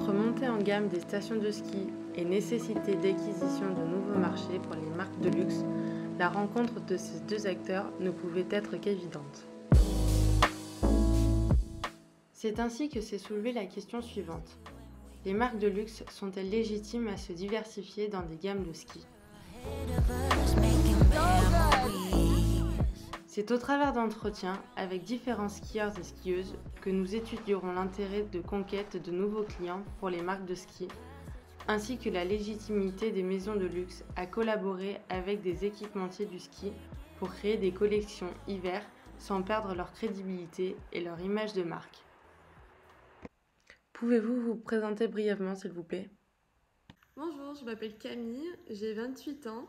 Entre montée en gamme des stations de ski et nécessité d'acquisition de nouveaux marchés pour les marques de luxe, la rencontre de ces deux acteurs ne pouvait être qu'évidente. C'est ainsi que s'est soulevée la question suivante. Les marques de luxe sont-elles légitimes à se diversifier dans des gammes de ski ? C'est au travers d'entretiens avec différents skieurs et skieuses que nous étudierons l'intérêt de conquête de nouveaux clients pour les marques de ski, ainsi que la légitimité des maisons de luxe à collaborer avec des équipementiers du ski pour créer des collections hiver sans perdre leur crédibilité et leur image de marque. Pouvez-vous vous présenter brièvement, s'il vous plaît ? Bonjour, je m'appelle Camille, j'ai 28 ans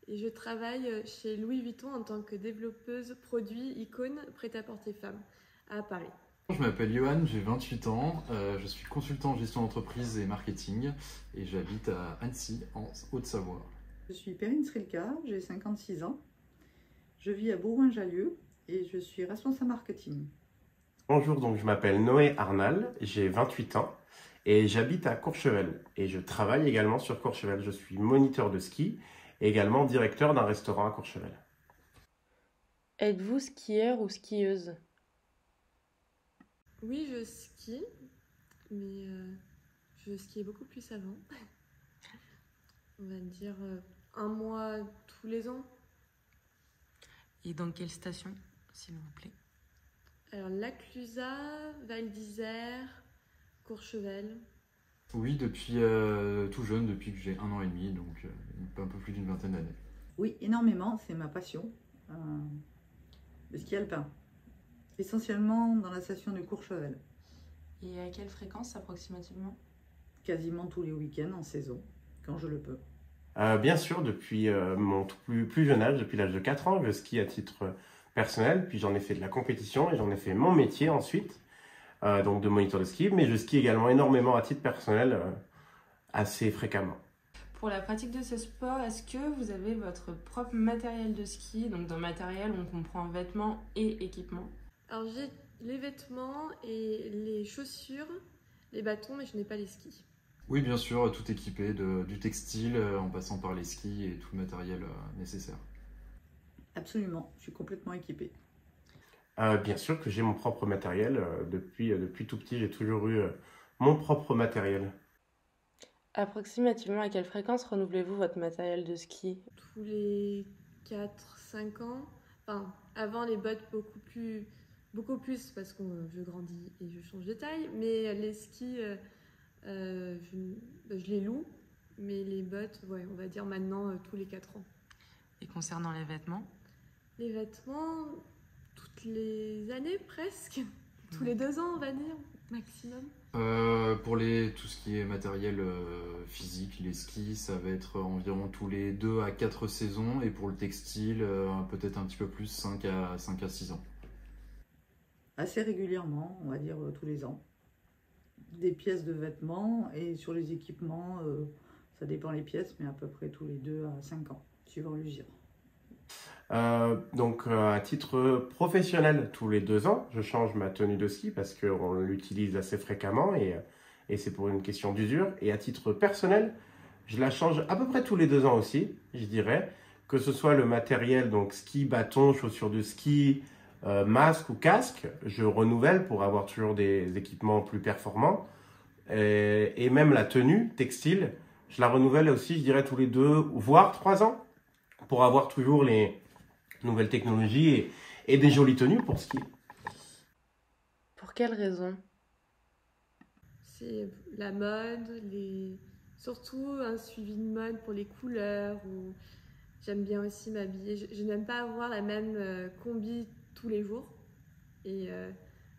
et je travaille chez Louis Vuitton en tant que développeuse produits icônes prêt-à-porter femmes à Paris. Je m'appelle Johan, j'ai 28 ans, je suis consultant en gestion d'entreprise et marketing et j'habite à Annecy, en Haute-Savoie. Je suis Perrine Srilka, j'ai 56 ans, je vis à Bourgoin-Jallieu et je suis responsable marketing. Bonjour, donc je m'appelle Noé Arnal, j'ai 28 ans et j'habite à Courchevel et je travaille également sur Courchevel. Je suis moniteur de ski et également directeur d'un restaurant à Courchevel. Êtes-vous skieur ou skieuse ? Oui, je skie, mais je skiais beaucoup plus avant. On va dire un mois tous les ans. Et dans quelle station, s'il vous plaît ? Alors, Laclusaz, Val d'Isère, Courchevel. Oui, depuis tout jeune, depuis que j'ai 1 an et demi, donc un peu plus d'une vingtaine d'années. Oui, énormément, c'est ma passion, le ski alpin, essentiellement dans la station de Courchevel. Et à quelle fréquence approximativement ? Quasiment tous les week-ends en saison, quand je le peux. Bien sûr, depuis mon plus jeune âge, depuis l'âge de 4 ans, je skie à titre personnel, puis j'en ai fait de la compétition et j'en ai fait mon métier ensuite, donc de moniteur de ski, mais je skie également énormément à titre personnel, assez fréquemment. Pour la pratique de ce sport, est-ce que vous avez votre propre matériel de ski ? Donc dans matériel, on comprend vêtements et équipements. Alors, j'ai les vêtements et les chaussures, les bâtons, mais je n'ai pas les skis. Oui, bien sûr, tout équipé, du textile en passant par les skis et tout le matériel nécessaire. Absolument, je suis complètement équipée. Bien sûr que j'ai mon propre matériel, depuis tout petit, j'ai toujours eu mon propre matériel. Approximativement à quelle fréquence renouvelez-vous votre matériel de ski ? Tous les 4-5 ans. Enfin, avant les bottes beaucoup plus parce que je grandis et je change de taille. Mais les skis, je les loue. Mais les bottes, ouais, on va dire maintenant tous les 4 ans. Et concernant les vêtements ? Les vêtements, toutes les années presque. Tous les 2 ans, on va dire, maximum. Pour tout ce qui est matériel physique, les skis, ça va être environ tous les 2 à 4 saisons. Et pour le textile, peut-être un petit peu plus, 5 à 6 ans. Assez régulièrement, on va dire tous les ans. Des pièces de vêtements et sur les équipements, ça dépend les pièces, mais à peu près tous les 2 à 5 ans, suivant l'usure. Donc à titre professionnel, tous les 2 ans, je change ma tenue de ski parce qu'on l'utilise assez fréquemment et c'est pour une question d'usure. Et à titre personnel, je la change à peu près tous les 2 ans aussi, je dirais. Que ce soit le matériel, donc ski, bâton, chaussures de ski, masque ou casque, je renouvelle pour avoir toujours des équipements plus performants. Et même la tenue textile, je la renouvelle aussi, je dirais, tous les 2 voire 3 ans pour avoir toujours les nouvelles technologies et des jolies tenues pour skier. Pour quelles raisons ? C'est la mode, surtout un suivi de mode pour les couleurs. Ou j'aime bien aussi m'habiller. Je n'aime pas avoir la même combi tous les jours. Et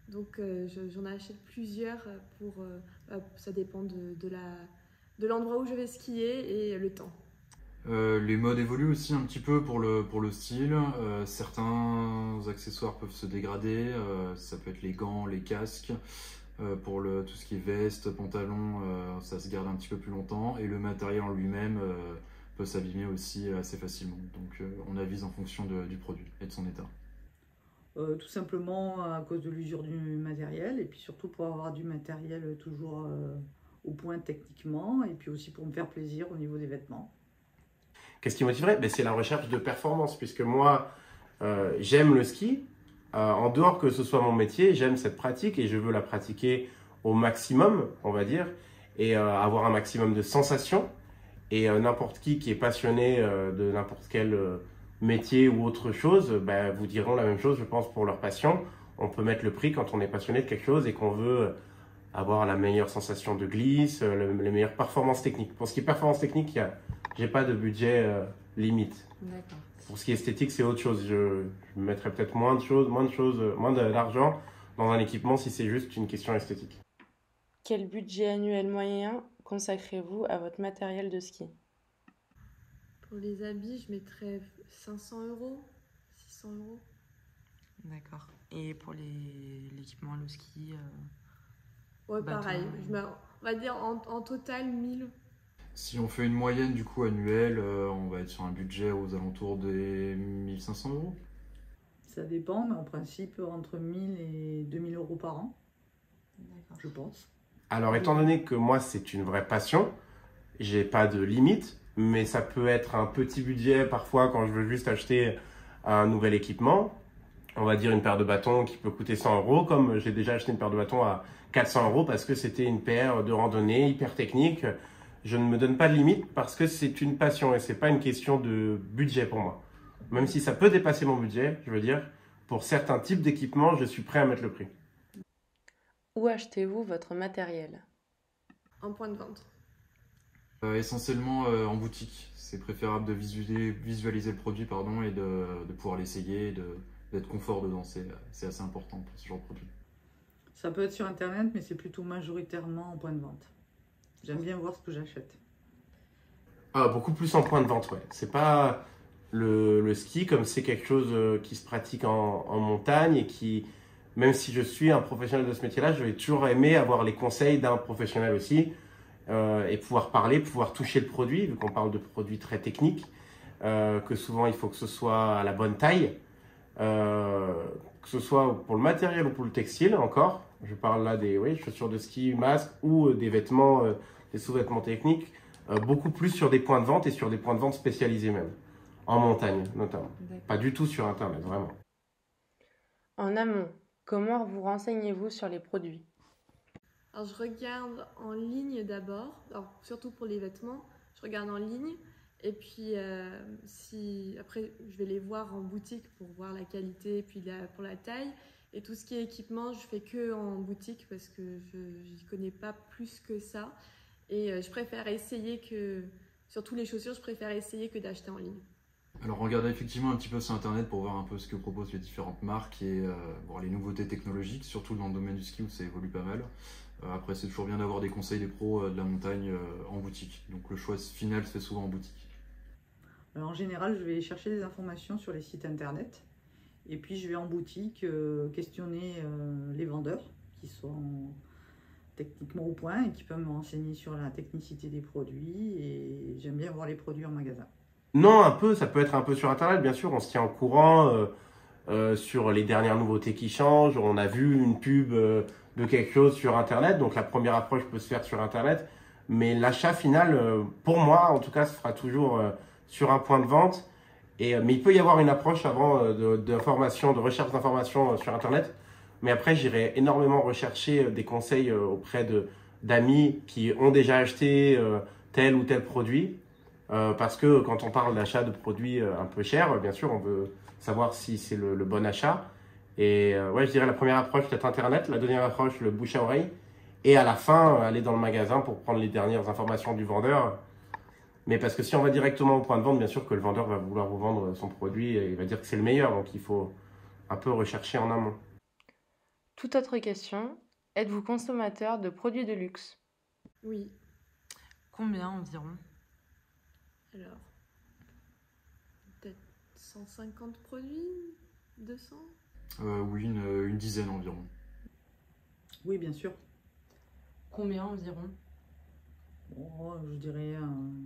donc j'en achète plusieurs ça dépend de l'endroit où je vais skier et le temps. Les modes évoluent aussi un petit peu pour le style. Certains accessoires peuvent se dégrader. Ça peut être les gants, les casques. Pour tout ce qui est veste, pantalon, ça se garde un petit peu plus longtemps. Et le matériel en lui-même peut s'abîmer aussi assez facilement. Donc on avise en fonction du produit et de son état. Tout simplement à cause de l'usure du matériel et puis surtout pour avoir du matériel toujours au point techniquement et puis aussi pour me faire plaisir au niveau des vêtements. Qu'est-ce qui motiverait? C'est la recherche de performance, puisque moi, j'aime le ski. En dehors que ce soit mon métier, j'aime cette pratique et je veux la pratiquer au maximum, on va dire, et avoir un maximum de sensations. Et n'importe qui est passionné de n'importe quel métier ou autre chose, vous diront la même chose, je pense, pour leur passion. On peut mettre le prix quand on est passionné de quelque chose et qu'on veut avoir la meilleure sensation de glisse, les meilleures performances techniques. Pour ce qui est performance technique, j'ai pas de budget limite. D'accord. Pour ce qui est esthétique, c'est autre chose. Je mettrais peut-être moins d'argent dans un équipement si c'est juste une question esthétique. Quel budget annuel moyen consacrez-vous à votre matériel de ski? Pour les habits, je mettrais 500 €, 600 €. D'accord. Et pour l'équipement, le ski Ouais, bâton, pareil. On va dire en total 1000. Si on fait une moyenne du coup annuelle, on va être sur un budget aux alentours des 1500 €. Ça dépend, mais en principe entre 1000 et 2000 € par an, D'accord. je pense. Alors, étant donné que moi, c'est une vraie passion, j'ai pas de limite, mais ça peut être un petit budget parfois quand je veux juste acheter un nouvel équipement. On va dire une paire de bâtons qui peut coûter 100 €, comme j'ai déjà acheté une paire de bâtons à 400 € parce que c'était une paire de randonnée hyper technique. Je ne me donne pas de limite parce que c'est une passion et c'est pas une question de budget pour moi. Même si ça peut dépasser mon budget, je veux dire, pour certains types d'équipements, je suis prêt à mettre le prix. Où achetez-vous votre matériel? En point de vente. Essentiellement en boutique. C'est préférable de visualiser le produit et de pouvoir l'essayer et d'être confort dedans. C'est assez important pour ce genre de produit. Ça peut être sur internet, mais c'est plutôt majoritairement en point de vente. J'aime bien voir ce que j'achète. Ah, beaucoup plus en point de vente, ouais. C'est pas le ski comme c'est quelque chose qui se pratique en montagne et qui, même si je suis un professionnel de ce métier-là, je vais toujours aimer avoir les conseils d'un professionnel aussi et pouvoir parler, pouvoir toucher le produit, vu qu'on parle de produits très techniques, que souvent il faut que ce soit à la bonne taille, que ce soit pour le matériel ou pour le textile encore. Je parle là des chaussures de ski, masques ou des vêtements, des sous-vêtements techniques, beaucoup plus sur des points de vente et sur des points de vente spécialisés même, en montagne notamment. D'accord. Pas du tout sur Internet, vraiment. En amont, comment vous renseignez-vous sur les produits? Alors, je regarde en ligne d'abord, alors, surtout pour les vêtements, je regarde en ligne et puis après je vais les voir en boutique pour voir la qualité et puis pour la taille. Et tout ce qui est équipement, je fais que en boutique parce que je n'y connais pas plus que ça. Et je préfère essayer surtout les chaussures, je préfère essayer que d'acheter en ligne. Alors regardez effectivement un petit peu sur internet pour voir un peu ce que proposent les différentes marques et voir les nouveautés technologiques, surtout dans le domaine du ski où ça évolue pas mal. Après c'est toujours bien d'avoir des conseils des pros de la montagne en boutique. Donc le choix final se fait souvent en boutique. Alors, en général, je vais chercher des informations sur les sites internet. Et puis je vais en boutique questionner les vendeurs qui sont techniquement au point et qui peuvent me renseigner sur la technicité des produits. Et j'aime bien voir les produits en magasin. Non, un peu, ça peut être un peu sur Internet, bien sûr, on se tient au courant sur les dernières nouveautés qui changent. On a vu une pub de quelque chose sur Internet, donc la première approche peut se faire sur Internet. Mais l'achat final, pour moi, en tout cas, se fera toujours sur un point de vente. Mais il peut y avoir une approche avant de recherche d'informations sur Internet. Mais après, j'irai énormément rechercher des conseils auprès d'amis qui ont déjà acheté tel ou tel produit. Parce que quand on parle d'achat de produits un peu chers, bien sûr, on veut savoir si c'est le bon achat. Et je dirais la première approche, peut-être Internet. La deuxième approche, le bouche à oreille. Et à la fin, aller dans le magasin pour prendre les dernières informations du vendeur. Mais parce que si on va directement au point de vente, bien sûr que le vendeur va vouloir vous vendre son produit et il va dire que c'est le meilleur. Donc il faut un peu rechercher en amont. Toute autre question, êtes-vous consommateur de produits de luxe? Oui. Combien environ? Alors, peut-être 150 produits, 200? Oui, une dizaine environ. Oui, bien sûr. Combien environ? Bon, je dirais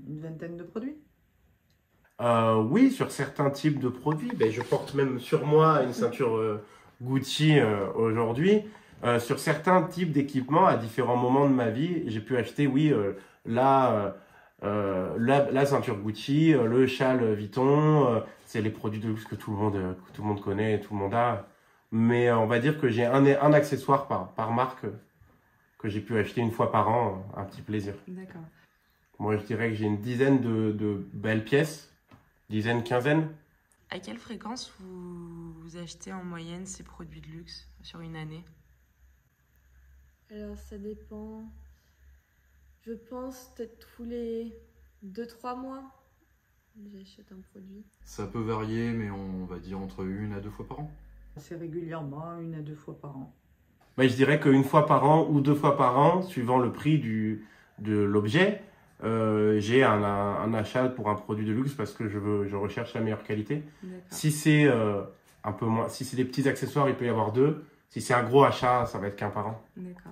une vingtaine de produits. Oui, sur certains types de produits. Je porte même sur moi une ceinture Gucci aujourd'hui. Sur certains types d'équipements, à différents moments de ma vie, j'ai pu acheter, oui, la ceinture Gucci, le châle Vuitton, c'est les produits de luxe que tout le monde connaît, tout le monde a. Mais on va dire que j'ai un accessoire par marque que j'ai pu acheter une fois par an, un petit plaisir. D'accord. Moi, je dirais que j'ai une dizaine de belles pièces, dizaine, quinzaine. À quelle fréquence vous achetez en moyenne ces produits de luxe sur une année? Alors ça dépend. Je pense peut-être tous les 2-3 mois, j'achète un produit. Ça peut varier, mais on va dire entre 1 à 2 fois par an. Assez régulièrement, 1 à 2 fois par an. Bah, je dirais qu'une fois par an ou 2 fois par an, suivant le prix de l'objet, j'ai un achat pour un produit de luxe parce que je recherche la meilleure qualité. Si c'est un peu moins, si c'est des petits accessoires, il peut y avoir 2. Si c'est un gros achat, ça va être qu'un par an. D'accord.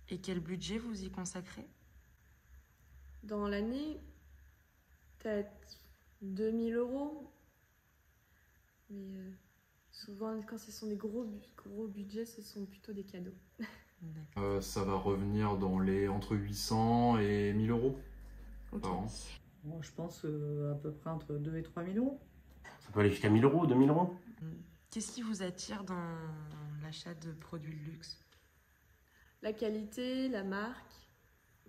Et quel budget vous y consacrez? Dans l'année, peut-être 2000 €. Mais souvent, quand ce sont des gros budgets, ce sont plutôt des cadeaux. Ça va revenir dans les entre 800 et 1000 euros par an. Bon, je pense à peu près entre 2 et 3 000 euros. Ça peut aller jusqu'à 1000 euros, 2000 euros. Qu'est-ce qui vous attire dans l'achat de produits de luxe? La qualité, la marque.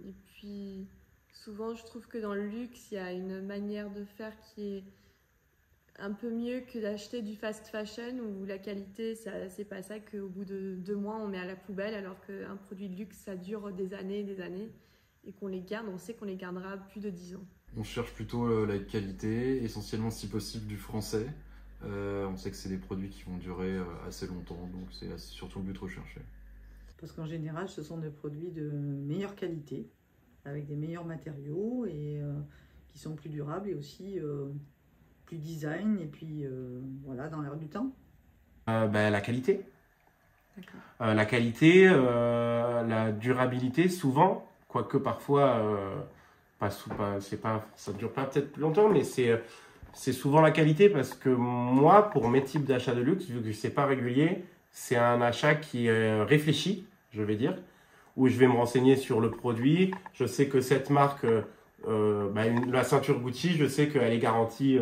Et puis, souvent, je trouve que dans le luxe, il y a une manière de faire qui est un peu mieux que d'acheter du fast fashion où la qualité, c'est pas ça qu'au bout de 2 mois, on met à la poubelle, alors qu'un produit de luxe, ça dure des années et des années. Et qu'on les garde, on sait qu'on les gardera plus de 10 ans. On cherche plutôt la qualité, essentiellement si possible du français. On sait que c'est des produits qui vont durer assez longtemps, donc c'est surtout le but recherché. Parce qu'en général, ce sont des produits de meilleure qualité, avec des meilleurs matériaux et qui sont plus durables et aussi plus design et puis voilà, dans l'air du temps. La qualité. D'accord. La qualité, la durabilité, souvent, quoique parfois, ça ne dure pas peut-être plus longtemps, mais c'est souvent la qualité parce que moi, pour mes types d'achats de luxe, vu que c'est pas régulier, c'est un achat qui est réfléchi, je vais dire, où je vais me renseigner sur le produit. Je sais que cette marque, la ceinture Gucci, je sais qu'elle est garantie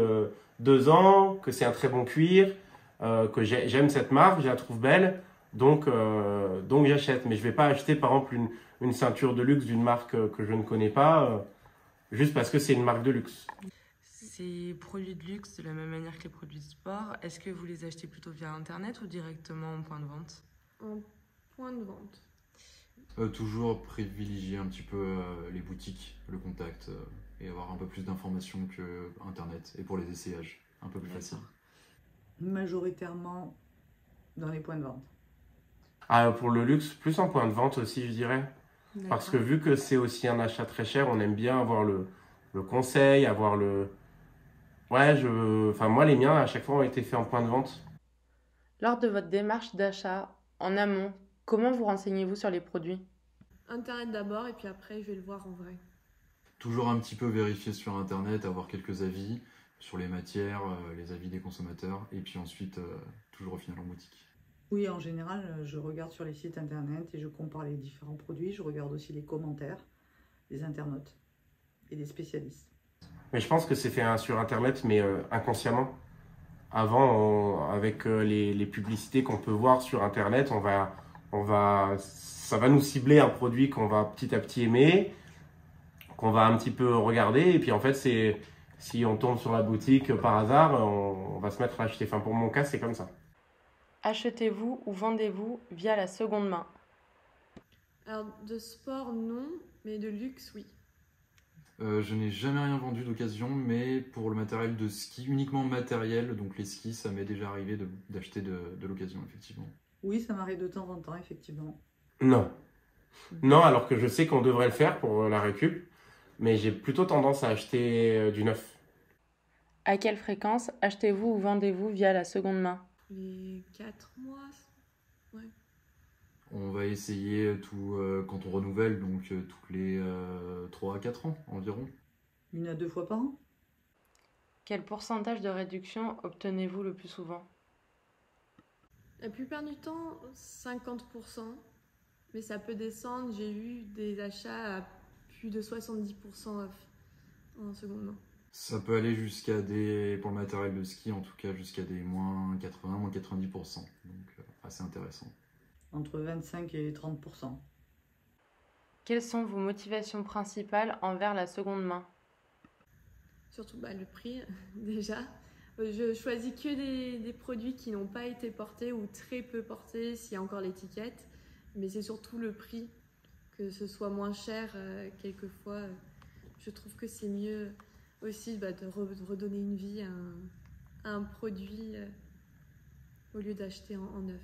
2 ans, que c'est un très bon cuir, que j'aime cette marque, je la trouve belle, donc j'achète. Mais je vais pas acheter par exemple une ceinture de luxe d'une marque que je ne connais pas, juste parce que c'est une marque de luxe. Ces produits de luxe, de la même manière que les produits de sport, est-ce que vous les achetez plutôt via Internet ou directement en point de vente? En point de vente. Toujours privilégier un petit peu les boutiques, le contact et avoir un peu plus d'informations que Internet. Et pour les essayages, un peu plus facile. Majoritairement dans les points de vente. Pour le luxe, plus en point de vente aussi, je dirais. Parce que vu que c'est aussi un achat très cher, on aime bien avoir le conseil, avoir le... moi, les miens, à chaque fois, ont été faits en point de vente. Lors de votre démarche d'achat, en amont, comment vous renseignez-vous sur les produits? Internet d'abord et puis après, je vais le voir en vrai. Toujours un petit peu vérifier sur Internet, avoir quelques avis sur les matières, les avis des consommateurs, et puis ensuite, toujours au final en boutique. Oui, en général, je regarde sur les sites Internet et je compare les différents produits. Je regarde aussi les commentaires des internautes et des spécialistes. Mais je pense que c'est fait sur Internet, mais inconsciemment. Avant, avec les publicités qu'on peut voir sur Internet, ça va nous cibler un produit qu'on va petit à petit aimer, qu'on va un petit peu regarder, et puis en fait, si on tombe sur la boutique par hasard, on va se mettre à acheter. Enfin, pour mon cas, c'est comme ça. Achetez-vous ou vendez-vous via la seconde main? Alors, de sport, non, mais de luxe, oui. Je n'ai jamais rien vendu d'occasion, mais pour le matériel de ski, uniquement matériel, donc les skis, ça m'est déjà arrivé d'acheter de l'occasion, effectivement. Oui, ça m'arrive de temps en temps, effectivement. Non. Non, alors que je sais qu'on devrait le faire pour la récup, mais j'ai plutôt tendance à acheter du neuf. À quelle fréquence achetez-vous ou vendez-vous via la seconde main? Les 4 mois, ouais. On va essayer quand on renouvelle, donc tous les 3 à 4 ans environ. 1 à 2 fois par an. Quel pourcentage de réduction obtenez-vous le plus souvent? La plupart du temps, 50%, mais ça peut descendre. J'ai eu des achats à plus de 70% off en seconde main. Ça peut aller jusqu'à des, pour le matériel de ski en tout cas, jusqu'à des moins 80, moins 90%. Donc assez intéressant. Entre 25 et 30%. Quelles sont vos motivations principales envers la seconde main? Surtout le prix, déjà. Je choisis que des produits qui n'ont pas été portés ou très peu portés, s'il y a encore l'étiquette. Mais c'est surtout le prix, que ce soit moins cher quelquefois. Je trouve que c'est mieux aussi de redonner une vie à un produit au lieu d'acheter en neuf.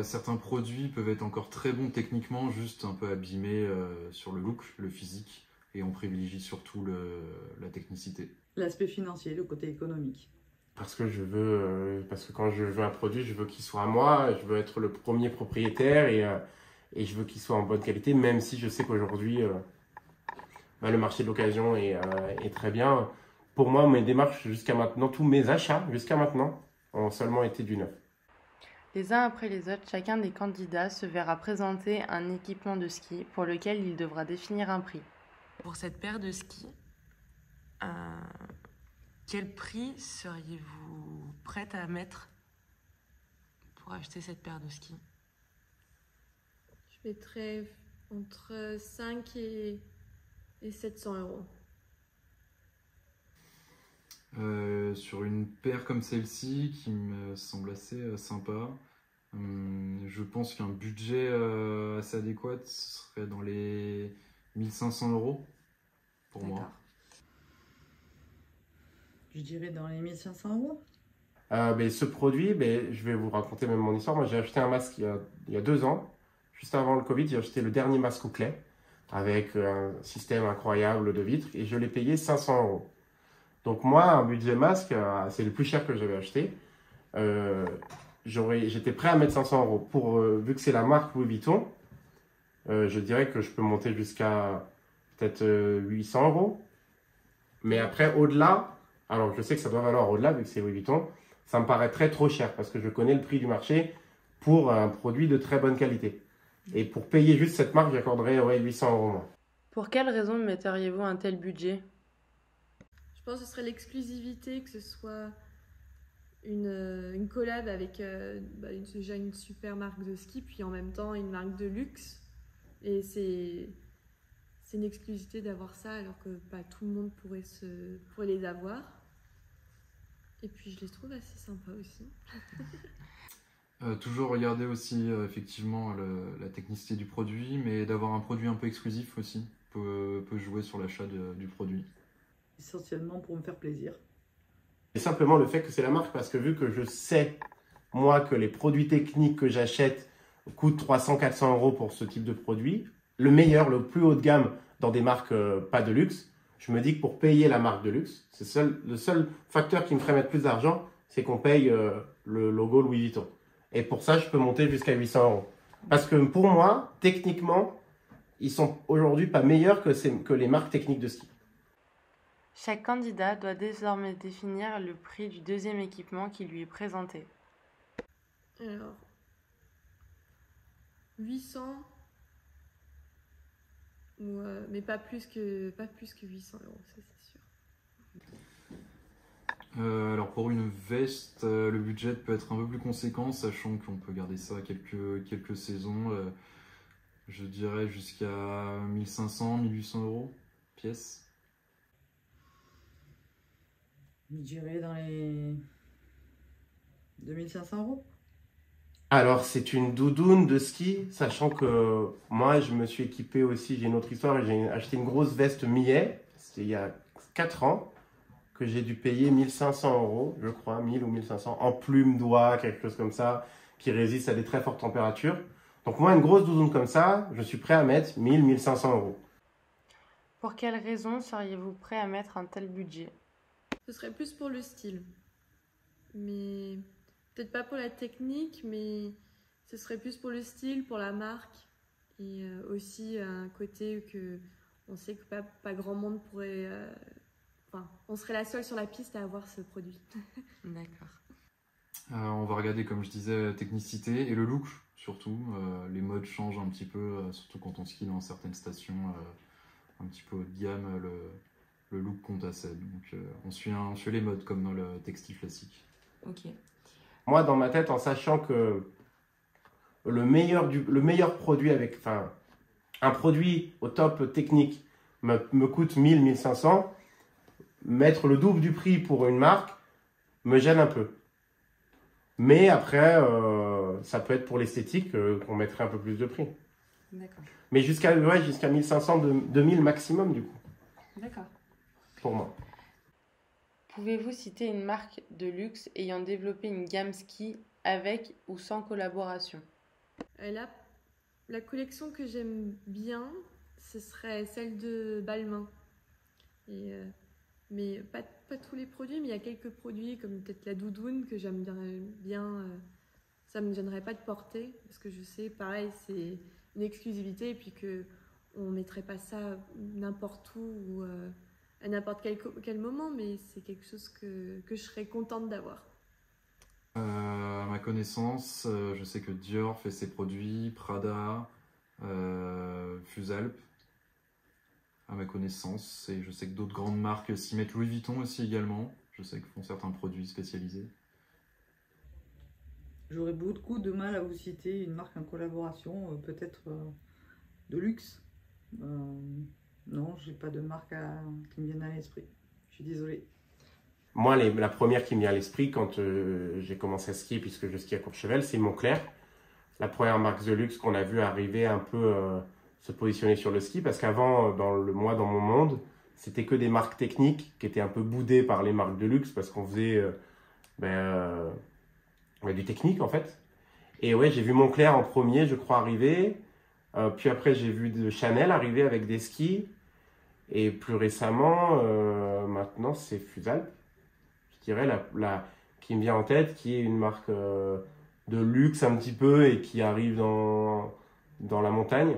Certains produits peuvent être encore très bons techniquement, juste un peu abîmés sur le look, le physique, et on privilégie surtout la technicité. L'aspect financier, le côté économique. Parce que quand je veux un produit, je veux qu'il soit à moi, je veux être le premier propriétaire et je veux qu'il soit en bonne qualité, même si je sais qu'aujourd'hui, le marché de l'occasion est très bien. Pour moi, mes démarches jusqu'à maintenant, tous mes achats jusqu'à maintenant ont seulement été du neuf. Les uns après les autres, chacun des candidats se verra présenter un équipement de ski pour lequel il devra définir un prix. Pour cette paire de skis, quel prix seriez-vous prête à mettre pour acheter cette paire de skis? Je mettrais entre 5 et 700 euros. Sur une paire comme celle-ci, qui me semble assez sympa, je pense qu'un budget assez adéquat serait dans les 1500 euros pour moi. Je dirais dans les 1500 euros. Ce produit, je vais vous raconter même mon histoire. Moi, j'ai acheté un masque il y a 2 ans. Juste avant le Covid, j'ai acheté le dernier masque Oakley avec un système incroyable de vitres et je l'ai payé 500 euros. Donc moi, un budget masque, c'est le plus cher que j'avais acheté. J'étais prêt à mettre 500 euros. Vu que c'est la marque Louis Vuitton, je dirais que je peux monter jusqu'à peut-être 800 euros. Mais après, au-delà, alors je sais que ça doit valoir au-delà, vu que c'est Louis Vuitton, ça me paraîtrait trop cher parce que je connais le prix du marché pour un produit de très bonne qualité. Et pour payer juste cette marque, j'accorderais 800 euros moins. Pour quelle raison metteriez-vous un tel budget? Je pense que ce serait l'exclusivité, que ce soit une collab avec déjà une super marque de ski, puis en même temps une marque de luxe. Et c'est une exclusivité d'avoir ça, alors que pas tout le monde pourrait les avoir. Et puis je les trouve assez sympas aussi. Toujours regarder aussi effectivement la technicité du produit, mais d'avoir un produit un peu exclusif aussi peut jouer sur l'achat du produit. Essentiellement pour me faire plaisir. Et simplement le fait que c'est la marque, parce que vu que je sais, moi, que les produits techniques que j'achète coûtent 300-400 euros pour ce type de produit, le meilleur, le plus haut de gamme dans des marques pas de luxe, je me dis que pour payer la marque de luxe, le seul facteur qui me ferait mettre plus d'argent, c'est qu'on paye le logo Louis Vuitton. Et pour ça, je peux monter jusqu'à 800 euros. Parce que pour moi, techniquement, ils sont aujourd'hui pas meilleurs que les marques techniques de ski. Chaque candidat doit désormais définir le prix du deuxième équipement qui lui est présenté. Alors, 800, mais pas plus que 800 euros, ça c'est sûr. Alors pour une veste, le budget peut être un peu plus conséquent, sachant qu'on peut garder ça quelques saisons. Je dirais jusqu'à 1500-1800 euros pièce. Je dirais dans les 2500 euros. Alors, c'est une doudoune de ski, sachant que moi, je me suis équipé aussi, j'ai une autre histoire, j'ai acheté une grosse veste Millet, c'était il y a 4 ans, que j'ai dû payer 1500 euros, je crois, 1000 ou 1500, en plume d'oie, quelque chose comme ça, qui résiste à des très fortes températures. Donc moi, une grosse doudoune comme ça, je suis prêt à mettre 1000-1500 euros. Pour quelle raison seriez-vous prêt à mettre un tel budget? Ce serait plus pour le style. Mais peut-être pas pour la technique, mais ce serait plus pour le style, pour la marque. Et aussi un côté que on sait que pas grand monde pourrait... on serait la seule sur la piste à avoir ce produit. D'accord. On va regarder, comme je disais, technicité et le look, surtout. Les modes changent un petit peu, surtout quand on skie dans certaines stations un petit peu haut de gamme, le look compte assez. Donc on suit les modes comme dans le textile classique. Ok. Moi, dans ma tête, en sachant que le meilleur produit enfin, un produit au top technique me coûte 1000, 1500, mettre le double du prix pour une marque me gêne un peu. Mais après, ça peut être pour l'esthétique qu'on mettrait un peu plus de prix. D'accord. Mais jusqu'à 1500, 2000 maximum du coup, D'accord. pour moi. Pouvez-vous citer une marque de luxe ayant développé une gamme ski avec ou sans collaboration? Là, la collection que j'aime bien, ce serait celle de Balmain. Mais pas tous les produits, mais il y a quelques produits comme peut-être la doudoune que j'aime bien. Ça ne me gênerait pas de porter parce que je sais, pareil, c'est une exclusivité et puis qu'on ne mettrait pas ça n'importe où ou à n'importe quel moment, mais c'est quelque chose que je serais contente d'avoir. À ma connaissance, je sais que Dior fait ses produits, Prada, Fusalp, à ma connaissance. Et je sais que d'autres grandes marques s'y mettent, Louis Vuitton aussi également. Je sais qu'ils font certains produits spécialisés. J'aurais beaucoup de mal à vous citer une marque en collaboration, peut-être de luxe. Non, j'ai pas de marque qui me vienne à l'esprit. Je suis désolée. Moi, la première qui me vient à l'esprit quand j'ai commencé à skier, puisque je skie à Courchevel, c'est Moncler. La première marque de luxe qu'on a vu arriver un peu se positionner sur le ski, parce qu'avant, dans mon monde, c'était que des marques techniques qui étaient un peu boudées par les marques de luxe, parce qu'on faisait du technique en fait. Et ouais, j'ai vu Moncler en premier, je crois, arriver. Puis après, j'ai vu de Chanel arriver avec des skis. Et plus récemment, maintenant, c'est Fusalp. Je dirais la qui me vient en tête, qui est une marque de luxe un petit peu et qui arrive dans la montagne.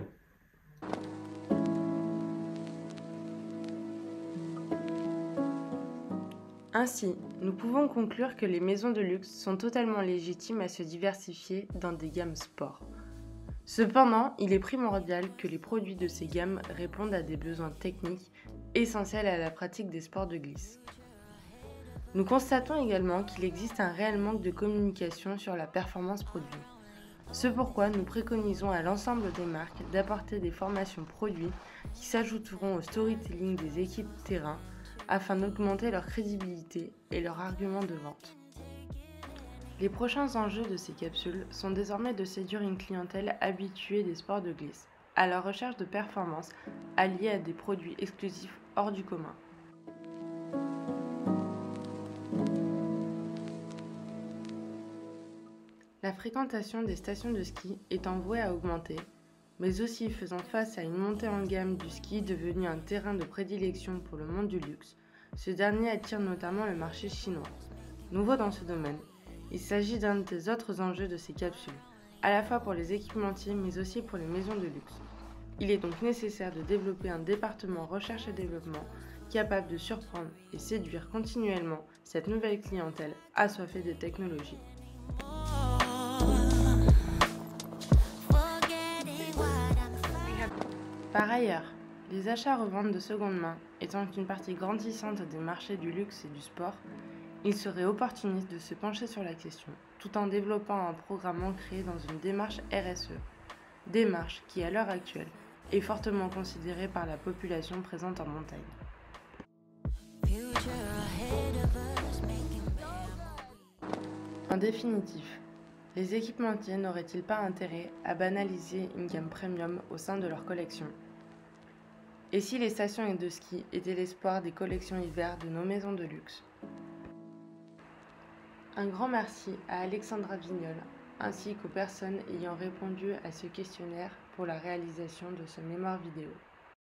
Ainsi, nous pouvons conclure que les maisons de luxe sont totalement légitimes à se diversifier dans des gammes sport. Cependant, il est primordial que les produits de ces gammes répondent à des besoins techniques essentiels à la pratique des sports de glisse. Nous constatons également qu'il existe un réel manque de communication sur la performance produit. C'est pourquoi nous préconisons à l'ensemble des marques d'apporter des formations produits qui s'ajouteront au storytelling des équipes terrain afin d'augmenter leur crédibilité et leur argument de vente. Les prochains enjeux de ces capsules sont désormais de séduire une clientèle habituée des sports de glisse, à la recherche de performances alliées à des produits exclusifs hors du commun. La fréquentation des stations de ski étant vouée à augmenter, mais aussi faisant face à une montée en gamme du ski devenu un terrain de prédilection pour le monde du luxe, ce dernier attire notamment le marché chinois. Nouveau dans ce domaine, il s'agit d'un des autres enjeux de ces capsules, à la fois pour les équipementiers mais aussi pour les maisons de luxe. Il est donc nécessaire de développer un département recherche et développement capable de surprendre et séduire continuellement cette nouvelle clientèle assoiffée de technologies. Par ailleurs, les achats-reventes de seconde main étant une partie grandissante des marchés du luxe et du sport, il serait opportuniste de se pencher sur la question, tout en développant un programme ancré dans une démarche RSE, démarche qui à l'heure actuelle est fortement considérée par la population présente en montagne. En définitive, les équipementiers n'auraient-ils pas intérêt à banaliser une gamme premium au sein de leur collection? Et si les stations de ski étaient l'espoir des collections hiver de nos maisons de luxe? Un grand merci à Alexandra Vignol ainsi qu'aux personnes ayant répondu à ce questionnaire pour la réalisation de ce mémoire vidéo.